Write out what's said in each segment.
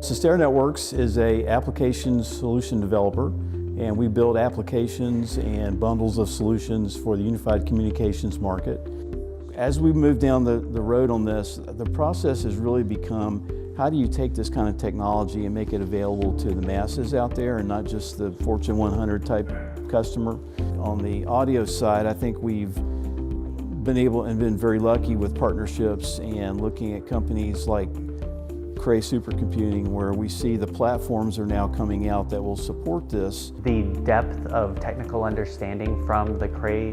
Cistera Networks is a application solution developer, and we build applications and bundles of solutions for the unified communications market. As we move down the road on this, the process has really become, how do you take this kind of technology and make it available to the masses out there and not just the Fortune 100 type customer? On the audio side, I think we've been able and been very lucky with partnerships and looking at companies like Cray supercomputing, where we see the platforms are now coming out that will support this. The depth of technical understanding from the Cray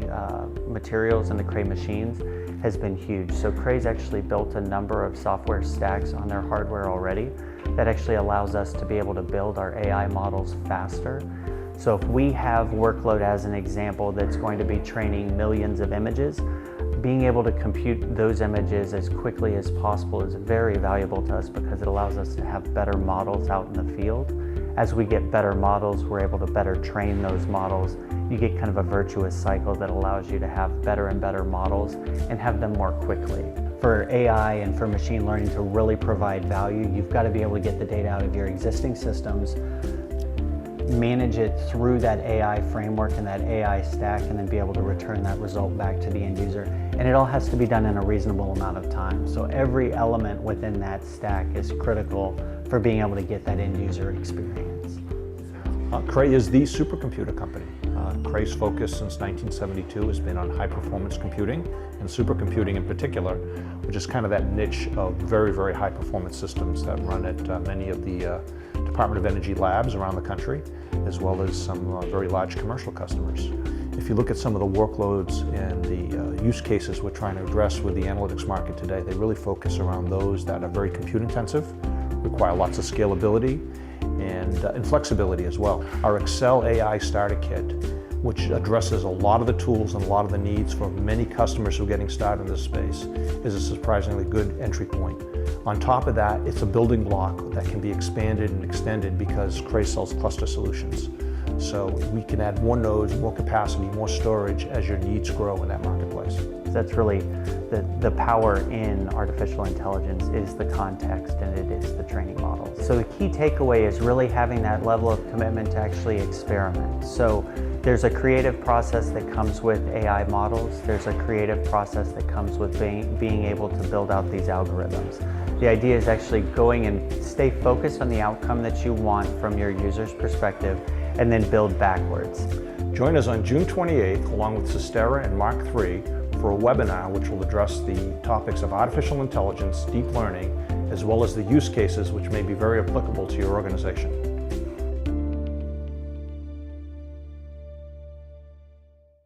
materials and the Cray machines has been huge. So Cray's actually built a number of software stacks on their hardware already that actually allows us to be able to build our AI models faster. So if we have workload as an example that's going to be training millions of images, being able to compute those images as quickly as possible is very valuable to us because it allows us to have better models out in the field. As we get better models, we're able to better train those models. You get kind of a virtuous cycle that allows you to have better and better models and have them more quickly. For AI and for machine learning to really provide value, you've got to be able to get the data out of your existing systems, manage it through that AI framework and that AI stack, and then be able to return that result back to the end user. And it all has to be done in a reasonable amount of time. So every element within that stack is critical for being able to get that end user experience. Cray is the supercomputer company. Cray's focus since 1972 has been on high performance computing and supercomputing in particular, which is kind of that niche of very, very high performance systems that run at many of the Department of Energy labs around the country, as well as some very large commercial customers. If you look at some of the workloads and the use cases we're trying to address with the analytics market today, they really focus around those that are very compute intensive, require lots of scalability and flexibility as well. Our Excel AI Starter Kit, which addresses a lot of the tools and a lot of the needs for many customers who are getting started in this space, is a surprisingly good entry point. On top of that, it's a building block that can be expanded and extended because Cray sells cluster solutions. So we can add more nodes, more capacity, more storage as your needs grow in that marketplace. That's really the power in artificial intelligence is the context, and it is the training models. So the key takeaway is really having that level of commitment to actually experiment. So there's a creative process that comes with AI models. There's a creative process that comes with being able to build out these algorithms. The idea is actually going and stay focused on the outcome that you want from your user's perspective, and then build backwards. Join us on June 28th along with Cistera and Mark III for a webinar which will address the topics of artificial intelligence, deep learning, as well as the use cases which may be very applicable to your organization.